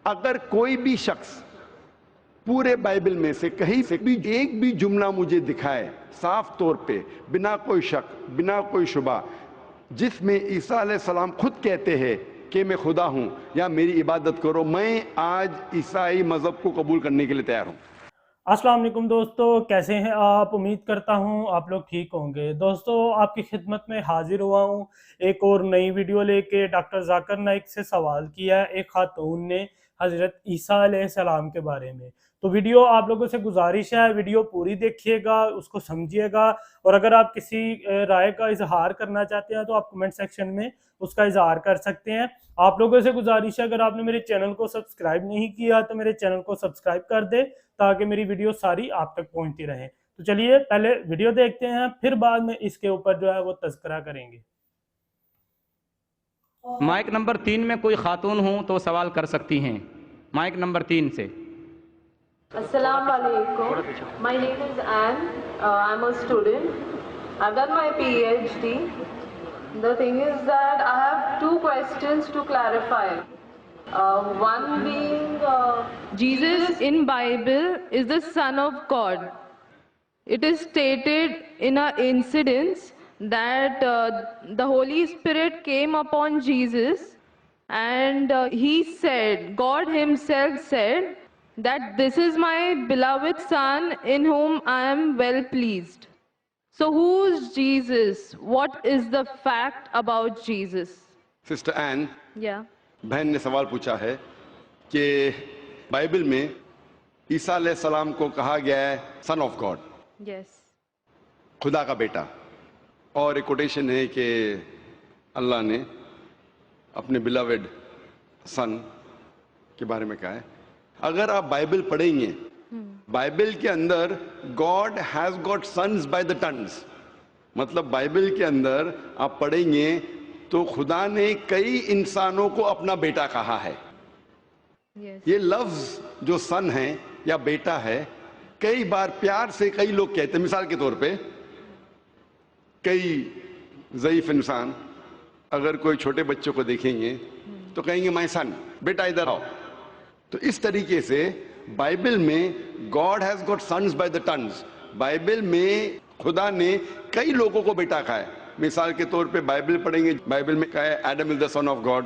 اگر کوئی بھی شخص پورے بائبل میں سے کہیں سے بھی ایک بھی جملہ مجھے دکھائے صاف طور پہ بنا کوئی شک بنا کوئی شبہ جس میں عیسیٰ علیہ السلام خود کہتے ہیں کہ میں خدا ہوں یا میری عبادت کرو، میں آج عیسائی مذہب کو قبول کرنے کے لیے تیار ہوں۔ السلام علیکم دوستو، کیسے ہیں آپ؟ امید کرتا ہوں آپ لوگ ٹھیک ہوں گے۔ دوستو آپ کی خدمت میں حاضر ہوا ہوں ایک اور نئی ویڈیو لے کے۔ ڈاکٹر ذاکر نائک سے سوال کیا ہے ایک خاتون نے حضرت عیسیٰ علیہ السلام کے بارے میں، تو ویڈیو آپ لوگوں سے گزارش ہے ویڈیو پوری دیکھیے گا، اس کو سمجھیے گا، اور اگر آپ کسی رائے کا اظہار کرنا چاہتے ہیں تو آپ کمنٹ سیکشن میں اس کا اظہار کر سکتے ہیں۔ آپ لوگوں سے گزارش ہے اگر آپ نے میرے چینل کو سبسکرائب نہیں کیا تو میرے چینل کو سبسکرائب کر دے تاکہ میری ویڈیو ساری آپ تک پہنچتی رہے۔ تو چلیے پہلے ویڈیو دیکھتے ہیں، پھر بعد میں اس کے اوپر جو ہے وہ تذکرہ کریں گے۔ مائک نمبر 3 میں کوئی خاتون ہوں تو سوال کر سکتی ہیں، مائک نمبر 3 سے۔ السلام علیکم. My name is Anne. I'm a student. I've done my PhD. The thing is that I have two questions to clarify. One being, Jesus in Bible is the Son of God. It is stated in an incident that the Holy Spirit came upon Jesus and he said, God himself said, that this is my beloved Son in whom I am well pleased. So who's Jesus? What is the fact about Jesus? Sister Ann Yeah. بہن نے سوال پوچھا ہے کہ Bible میں عیسیٰ علیہ السلام کو کہا گیا ہے سن آف گاڈ، Yes. خدا کا بیٹا، اور ایک کوٹیشن ہے کہ اللہ نے اپنے بلاوڈ سن کے بارے میں کہا ہے۔ اگر آپ بائبل پڑھیں گے، بائبل کے اندر God has got sons by the tons, مطلب بائبل کے اندر آپ پڑھیں گے تو خدا نے کئی انسانوں کو اپنا بیٹا کہا ہے۔ Yes. یہ لفظ جو سن ہے یا بیٹا ہے کئی بار پیار سے کئی لوگ کہتے ہیں، مثال کے طور پہ کئی ضعیف انسان اگر کوئی چھوٹے بچوں کو دیکھیں گے تو کہیں گے مائی سن، بیٹا ادھر آؤ۔ تو اس طریقے سے بائبل میں God has got sons by the tons, Bible میں خدا نے کئی لوگوں کو بیٹا کہا ہے۔ مثال کے طور پہ بائبل پڑھیں گے، بائبل میں کہا ہے Adam is the son of God,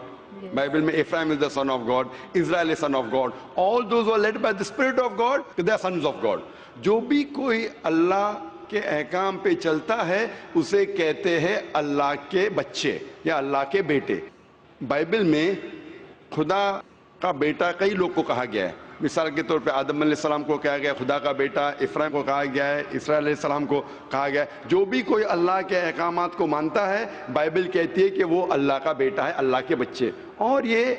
Bible میں Ephraim is the son of God, Israel is son of God, all those are led by the spirit of God they are sons of God. جو بھی کوئی اللہ کے احکام پہ چلتا ہے اسے کہتے ہیں اللہ کے بچے یا اللہ کے بیٹے۔ بائبل میں خدا کا بیٹا کئی لوگ کو کہا گیا ہے، مثال کے طور پہ آدم علیہ السلام کو کہا گیا خدا کا بیٹا، افرایم کو کہا گیا ہے، اسرائیل علیہ السلام کو کہا گیا ہے۔ جو بھی کوئی اللہ کے احکامات کو مانتا ہے بائبل کہتی ہے کہ وہ اللہ کا بیٹا ہے، اللہ کے بچے۔ اور یہ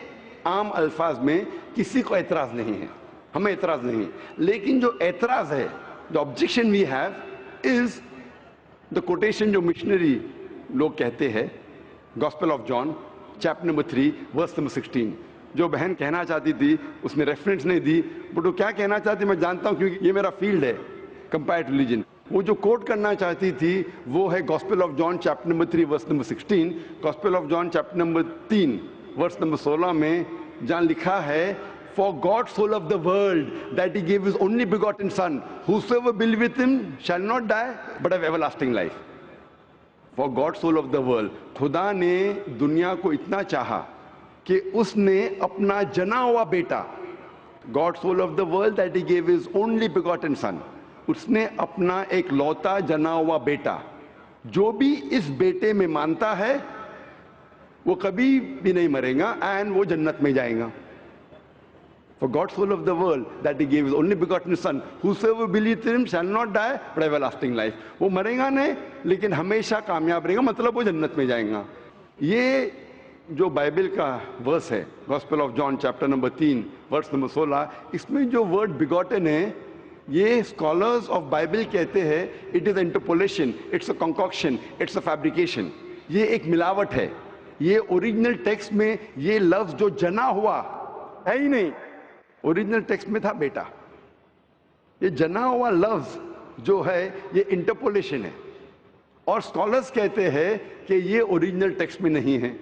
عام الفاظ میں کسی کو اعتراض نہیں ہے، ہمیں اعتراض نہیں ہے، لیکن جو اعتراض ہے، the objection we have is the quotation جو مشنری لوگ کہتے ہیں، gospel of John chapter number 3 verse number 16۔ جو بہن کہنا چاہتی تھی اس نے ریفرنس نہیں دی، بٹ وہ کیا کہنا چاہتی میں جانتا ہوں کیونکہ یہ میرا فیلڈ ہے، کمپیئرڈ ریلیجن۔ وہ جو کوٹ کرنا چاہتی تھی وہ ہے gospel of John chapter number 3 verse number 16۔ Gospel of John chapter number 3 verse number 16 میں جہاں لکھا ہے For God so loved the world that he gave his only begotten son, whosoever believeth with him shall not die but have everlasting life. For God so loved the world. خدا نے دنیا کو اتنا چاہا کہ اس نے اپنا جنا ہوا بیٹا، God so loved the world that he gave his only begotten son. اس نے اپنا ایک لوتا جنا ہوا بیٹا، جو بھی اس بیٹے میں مانتا ہے وہ کبھی بھی نہیں مرے گا and وہ جنت میں جائے گا۔ For God so loved the world that he gave his only begotten son, whosoever believeth in him shall not die but have everlasting life. وہ مرے گا نہیں لیکن ہمیشہ کامیاب رہے گا، مطلب وہ جنت میں جائیں گا۔ یہ جو بائبل کا ورس ہے gospel of John chapter number 3 verse number 16، اس میں جو ورڈ بیگوٹن ہے یہ اسکالرز آف بائبل کہتے ہیں it is interpolation, it's a concoction, it's a fabrication. یہ ایک ملاوٹ ہے، یہ اوریجنل ٹیکسٹ میں یہ لفظ جو جنا ہوا ہے ہی نہیں، اوریجنل ٹیکسٹ میں تھا بیٹا۔ یہ جنا ہوا لفظ جو ہے یہ انٹرپولیشن ہے، اور اسکالرز کہتے ہیں کہ یہ اوریجنل ٹیکسٹ میں نہیں ہے۔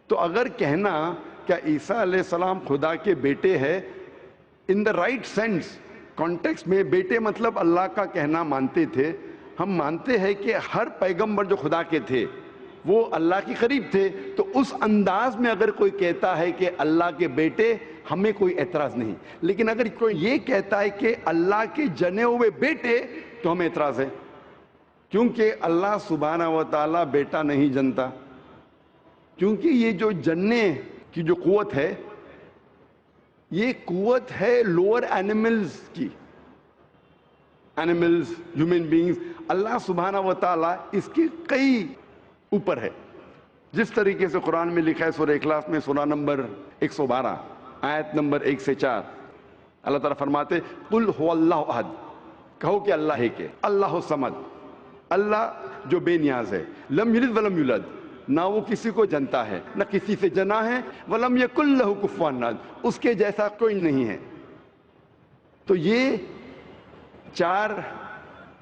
تو اگر کہنا کیا عیسیٰ علیہ السلام خدا کے بیٹے ہیں ان دا رائٹ سینس؟ کانٹیکسٹ میں بیٹے مطلب اللہ کا کہنا مانتے تھے. ہم مانتے ہیں کہ ہر پیغمبر جو خدا کے تھے وہ اللہ کے قریب تھے. تو اس انداز میں اگر کوئی کہتا ہے کہ اللہ کے بیٹے, ہمیں کوئی اعتراض نہیں. لیکن اگر کوئی یہ کہتا ہے کہ اللہ کے جنے ہوئے بیٹے, تو ہمیں اعتراض ہے, کیونکہ اللہ سبحانہ و تعالیٰ بیٹا نہیں جنتا. کیونکہ یہ جو جننے کی جو قوت ہے, یہ قوت ہے لوور اینیملز کی. اینیملز, ہیومن بینگز, اللہ سبحانہ و تعالیٰ اس کے کئی اوپر ہے. جس طریقے سے قرآن میں لکھا ہے سورہ اخلاص میں سورہ نمبر 112 آیت نمبر 1 سے 4, اللہ تعالیٰ فرماتے قل هو اللہ احد, کہو کہ اللہ ہے کہ اللہ الصمد, اللہ جو بے نیاز ہے, لم یلد ولم یولد, نہ وہ کسی کو جنتا ہے نہ کسی سے جنا ہے, ولم یکن لہ کفوا احد, اس کے جیسا کوئی نہیں ہے. تو یہ 4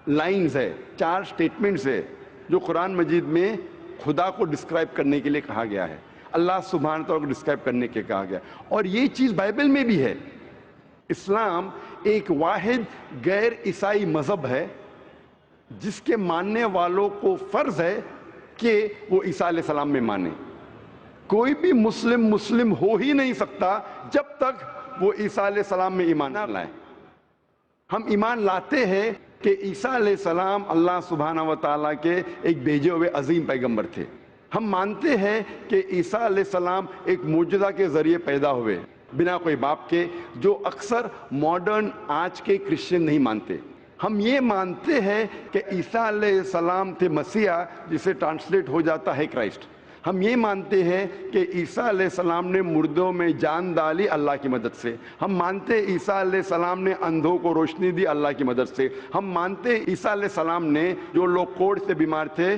لائنز ہے, 4 سٹیٹمنٹس ہے جو قرآن مجید میں خدا کو ڈسکرائب کرنے کے لیے کہا گیا ہے, اللہ سبحانہ تعالیٰ کو ڈسکرائب کرنے کے کہا گیا. اور یہ چیز بائبل میں بھی ہے. اسلام ایک واحد غیر عیسائی مذہب ہے جس کے ماننے والوں کو فرض ہے کہ وہ عیسیٰ علیہ السلام میں مانے. کوئی بھی مسلم ہو ہی نہیں سکتا جب تک وہ عیسیٰ علیہ السلام میں ایمان نہ لائے. ہم ایمان لاتے ہیں کہ عیسیٰ علیہ السلام اللہ سبحانہ و تعالیٰ کے ایک بھیجے ہوئے عظیم پیغمبر تھے. ہم مانتے ہیں کہ عیسیٰ علیہ السلام ایک معجزہ کے ذریعے پیدا ہوئے بنا کوئی باپ کے, جو اکثر ماڈرن آج کے کرسچن نہیں مانتے. ہم یہ مانتے ہیں کہ عیسیٰ علیہ السلام تھے مسیح, جسے ٹرانسلیٹ ہو جاتا ہے کرائسٹ. ہم یہ مانتے ہیں کہ عیسیٰ علیہ السلام نے مردوں میں جان ڈالی اللہ کی مدد سے. ہم مانتے ہیں عیسیٰ علیہ السلام نے اندھوں کو روشنی دی اللہ کی مدد سے. ہم مانتے ہیں عیسیٰ علیہ السلام نے جو لوگ کوڑ سے بیمار تھے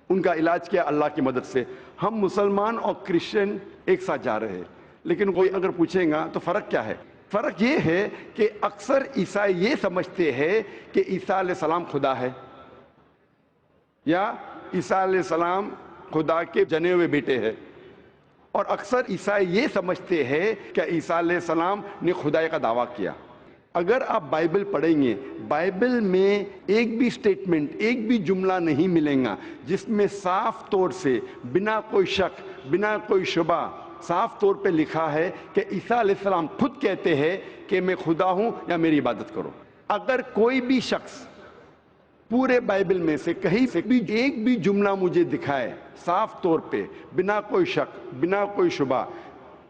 ان کا علاج کیا اللہ کی مدد سے. ہم مسلمان اور کرسچن ایک ساتھ جا رہے ہیں. لیکن کوئی اگر پوچھیں گا تو فرق کیا ہے؟ فرق یہ ہے کہ اکثر عیسائی یہ سمجھتے ہیں کہ عیسیٰ علیہ السلام خدا ہے, یا عیسیٰ علیہ السلام خدا کے جنے ہوئے بیٹے ہیں. اور اکثر عیسائی یہ سمجھتے ہیں کہ عیسیٰ علیہ السلام نے خدائی کا دعویٰ کیا. اگر آپ بائبل پڑھیں گے, بائبل میں ایک بھی سٹیٹمنٹ, ایک بھی جملہ نہیں ملیں گا جس میں صاف طور سے بنا کوئی شک, بنا کوئی شبہ, صاف طور پہ لکھا ہے کہ عیسیٰ علیہ السلام خود کہتے ہیں کہ میں خدا ہوں یا میری عبادت کرو. اگر کوئی بھی شخص پورے بائبل میں سے کہیں سے بھی ایک بھی جملہ مجھے دکھائے صاف طور پہ بنا کوئی شک, بنا کوئی شبہ,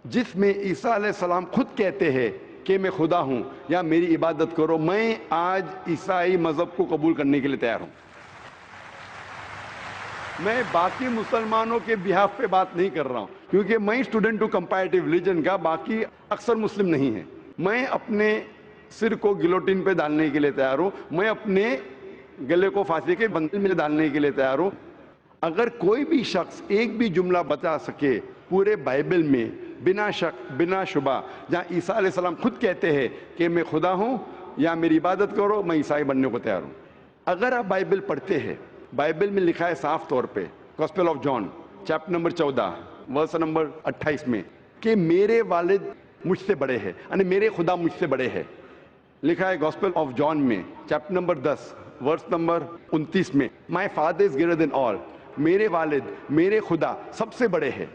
جس میں عیسیٰ علیہ السلام خود کہتے ہیں کہ میں خدا ہوں یا میری عبادت کرو, میں آج عیسائی مذہب کو قبول کرنے کے لیے تیار ہوں. میں باقی مسلمانوں کے بہاف پہ بات نہیں کر رہا ہوں, کیونکہ میں اسٹوڈنٹ ہوں کمپیریٹیو ریلیجن کا, باقی اکثر مسلم نہیں ہیں. میں اپنے سر کو گلوٹین پہ ڈالنے کے لیے تیار ہوں, میں اپنے گلے کو پھانسی کے بندل میں ڈالنے کے لیے تیار ہوں. اگر کوئی بھی شخص ایک بھی جملہ بتا سکے پورے بائبل میں بنا شک, بنا شبہ, جہاں عیسیٰ علیہ السلام خود کہتے ہیں کہ میں خدا ہوں یا میری عبادت کرو, میں عیسائی بننے کو تیار ہوں. اگر آپ بائبل پڑھتے ہیں, بائبل میں لکھا ہے صاف طور پہ gospel of John chapter number 14 verse number 28 میں کہ میرے والد مجھ سے بڑے ہیں, یعنی میرے خدا مجھ سے بڑے ہیں. لکھا ہے گاسپل آف جان میں چیپٹر نمبر 10 ورس نمبر 29 میں my father is greater than آل, میرے والد, میرے خدا سب سے بڑے ہیں.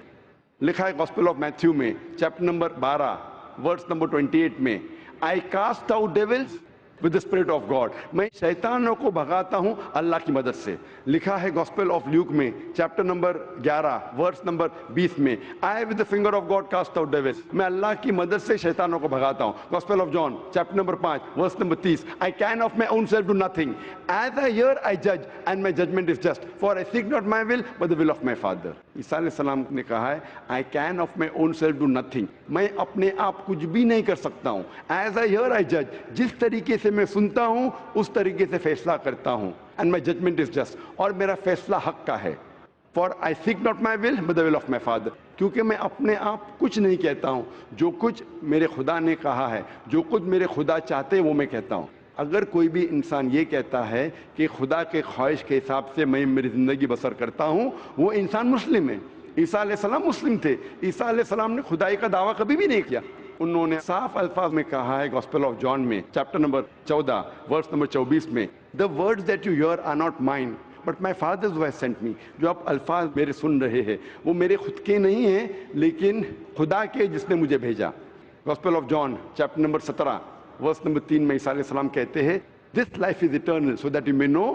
لکھا ہے گاسپل آف میتھیو میں چیپٹر نمبر 12 ورس نمبر 28 میں I cast out devils with the spirit of God, میں شیطانوں کو بھگاتا ہوں اللہ کی مدد سے. لکھا ہے گاسپل آف لیوک میں چیپٹر نمبر 11 ورس نمبر 20 میں I with the finger of God cast out devils, میں اللہ کی مدد سے شیطانوں کو بھگاتا ہوں. Gospel of John chapter number 5 verse number 30 I can of my own self do nothing, as I hear I judge and my judgment is just, for I seek not my will but the will of my Father. عیسیٰ علیہ السلام نے کہا ہے I can of my own self do nothing, میں اپنے آپ کچھ بھی نہیں کر سکتا ہوں. As I hear I judge, جس طریقے سے میں سنتا ہوں اس طریقے سے فیصلہ کرتا ہوں. And my judgment is just, اور میرا فیصلہ حق کا ہے. For I seek not my will but the will of my Father, کیونکہ میں اپنے آپ کچھ نہیں کہتا ہوں, جو کچھ میرے خدا نے کہا ہے, جو کچھ میرے خدا چاہتے ہیں وہ میں کہتا ہوں. اگر کوئی بھی انسان یہ کہتا ہے کہ خدا کے خواہش کے حساب سے میں میری زندگی بسر کرتا ہوں, وہ انسان مسلم ہے. عیسیٰ علیہ السلام مسلم تھے. عیسیٰ علیہ السلام نے خدائی کا دعویٰ کبھی بھی نہیں کیا. انہوں نے صاف الفاظ میں کہا ہے گاسپل آف جان میں چیپٹر نمبر 14 ورس نمبر 24 میں, the words that you hear are not mine but my father who has sent me. جو آپ الفاظ میرے سن رہے ہیں وہ میرے خود کے نہیں ہیں لیکن خدا کے جس نے مجھے بھیجا. Gospel of John chapter number 17 verse number 3 میں عیسیٰ علیہ السلام کہتے ہیں, this life is eternal so that you may know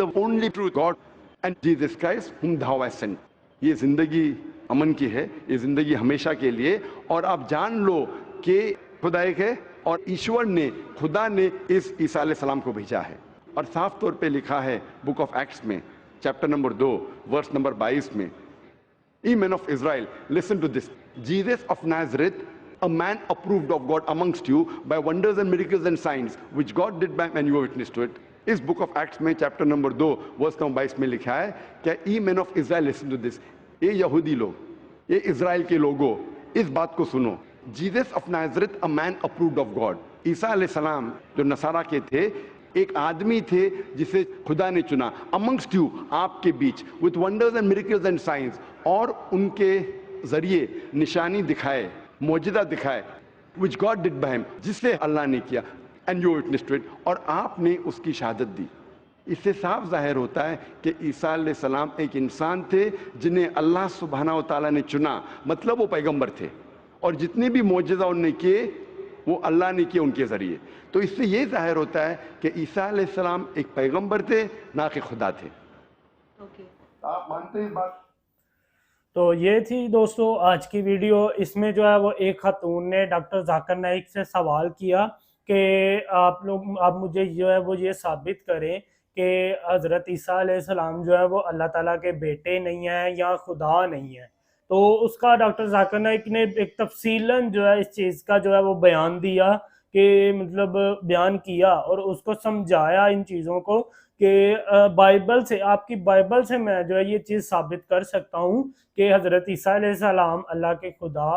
the only true God and Jesus Christ whom thou hast sent. یہ زندگی امن کی ہے, یہ زندگی ہمیشہ کے لیے, اور آپ جان لو کہ خدا ایک ہے اور ایشور نے, خدا نے اس عیسیٰ علیہ السلام کو بھیجا ہے. اور صاف طور پہ لکھا ہے بک آف ایکٹس میں چیپٹر نمبر 2 ورس نمبر 22 میں, Ye men of Israel, listen to this. Jesus of Nazareth, a man approved of God amongst you by wonders and miracles and signs which God did by and you were witness to it. اس book of Acts میں chapter number 2 verse number 22 میں لکھا ہے کہ ای مین of Israel listen to this, اے یہودی لوگ, اے اسرائیل کے لوگوں, اس بات کو سنو. Jesus of Nazareth a man approved of God. عیسیٰ علیہ السلام جو نصارہ کے تھے ایک آدمی تھے جسے خدا نے چنا, amongst you, آپ کے بیچ, with wonders and miracles and signs, اور ان کے ذریعے نشانی دکھائے, معجزہ دکھائے, which God did by him, جس سے اللہ نے کیا, and you witnessed to it, اور آپ نے اس کی شہادت دی. اس سے صاف ظاہر ہوتا ہے کہ عیسیٰ علیہ السلام ایک انسان تھے جنہیں اللہ سبحانہ و تعالیٰ نے چنا, مطلب وہ پیغمبر تھے, اور جتنے بھی معجزہ انہوں نے کیے وہ اللہ نے کیے ان کے ذریعے. تو اس سے یہ ظاہر ہوتا ہے کہ عیسیٰ علیہ السلام ایک پیغمبر تھے, نہ کہ خدا تھے. آپ مانتے ہیں اس بات؟ تو یہ تھی دوستو آج کی ویڈیو. اس میں جو ہے وہ ایک خاتون نے ڈاکٹر ذاکر نائک سے سوال کیا کہ آپ مجھے جو ہے وہ یہ ثابت کریں کہ حضرت عیسیٰ علیہ السلام جو ہے وہ اللہ تعالیٰ کے بیٹے نہیں ہیں یا خدا نہیں ہیں. تو اس کا ڈاکٹر ذاکر نائک نے ایک تفصیلاً جو ہے اس چیز کا جو ہے وہ بیان دیا, کہ مطلب بیان کیا اور اس کو سمجھایا ان چیزوں کو کہ بائبل سے, آپ کی بائبل سے میں جو ہے یہ چیز ثابت کر سکتا ہوں کہ حضرت عیسیٰ علیہ السلام اللہ کے خدا,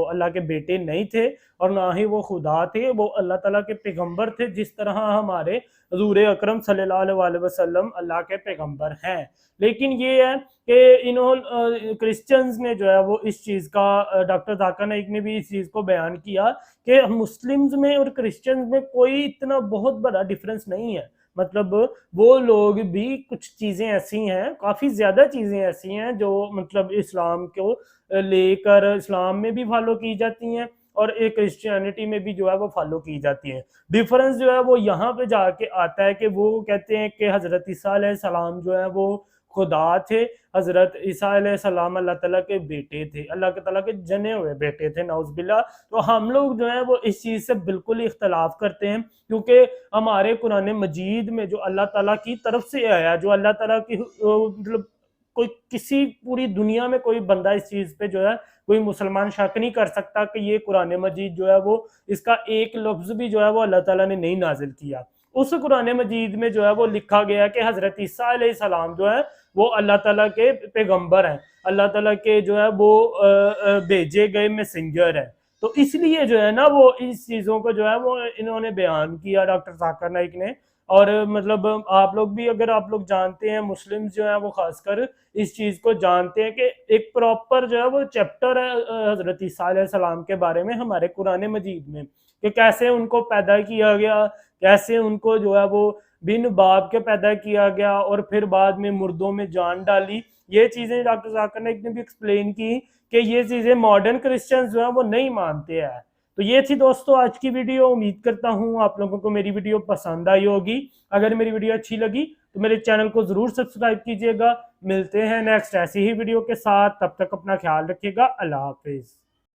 اللہ کے بیٹے نہیں تھے اور نہ ہی وہ خدا تھے, وہ اللہ تعالیٰ کے پیغمبر تھے, جس طرح ہمارے حضور اکرم صلی اللہ علیہ وسلم اللہ کے پیغمبر ہیں. لیکن یہ ہے کہ کرسچنز نے جو ہے وہ اس چیز کا, ڈاکٹر ذاکر نائک نے بھی اس چیز کو بیان کیا کہ مسلمز میں اور کرسچنز میں کوئی اتنا بہت بڑا ڈیفرنس نہیں ہے. مطلب وہ لوگ بھی کچھ چیزیں ایسی ہیں, کافی زیادہ چیزیں ایسی ہیں جو مطلب اسلام کو لے کر اسلام میں بھی فالو کی جاتی ہیں اور ایک کرسچینٹی میں بھی جو ہے وہ فالو کی جاتی ہیں. ڈیفرنس جو ہے وہ یہاں پہ جا کے آتا ہے کہ وہ کہتے ہیں کہ حضرت عیسیٰ علیہ السلام جو ہے وہ خدا تھے, حضرت عیسیٰ علیہ السلام اللہ تعالیٰ کے بیٹے تھے, اللہ تعالیٰ کے جنے ہوئے بیٹے تھے, نعوذ باللہ. تو ہم لوگ جو ہیں وہ اس چیز سے بالکل اختلاف کرتے ہیں, کیونکہ ہمارے قرآن مجید میں جو اللہ تعالیٰ کی طرف سے آیا, جو اللہ تعالیٰ کی مطلب کوئی کسی پوری دنیا میں کوئی بندہ اس چیز پہ جو ہے کوئی مسلمان شک نہیں کر سکتا کہ یہ قرآن مجید جو ہے وہ اس کا ایک لفظ بھی جو ہے وہ اللہ تعالیٰ نے نہیں نازل کیا. اس قرآن مجید میں جو ہے وہ لکھا گیا کہ حضرت عیسیٰ علیہ السلام جو ہے وہ اللہ تعالیٰ کے پیغمبر ہیں, اللہ تعالیٰ کے جو ہے وہ بھیجے گئے میسنجر ہیں. تو اس لیے جو ہے نا وہ اس چیزوں کو جو ہے وہ انہوں نے بیان کیا ڈاکٹر ذاکر نائک نے. اور مطلب آپ لوگ بھی اگر آپ لوگ جانتے ہیں, مسلم جو ہیں وہ خاص کر اس چیز کو جانتے ہیں کہ ایک پراپر جو ہے وہ چیپٹر ہے حضرت عیسیٰ علیہ السلام کے بارے میں ہمارے قرآن مجید میں, کہ کیسے ان کو پیدا کیا گیا, کیسے ان کو جو ہے وہ بن باپ کے پیدا کیا گیا اور پھر بعد میں مردوں میں جان ڈالی. یہ چیزیں ڈاکٹر ذاکر نائک نے بھی ایکسپلین کی کہ یہ چیزیں ماڈرن کرسچنز جو ہیں وہ نہیں مانتے ہیں. تو یہ تھی دوستو آج کی ویڈیو. امید کرتا ہوں آپ لوگوں کو میری ویڈیو پسند آئی ہوگی. اگر میری ویڈیو اچھی لگی تو میرے چینل کو ضرور سبسکرائب کیجیے گا. ملتے ہیں نیکسٹ ایسی ہی ویڈیو کے ساتھ, تب تک اپنا خیال رکھیے گا. اللہ حافظ.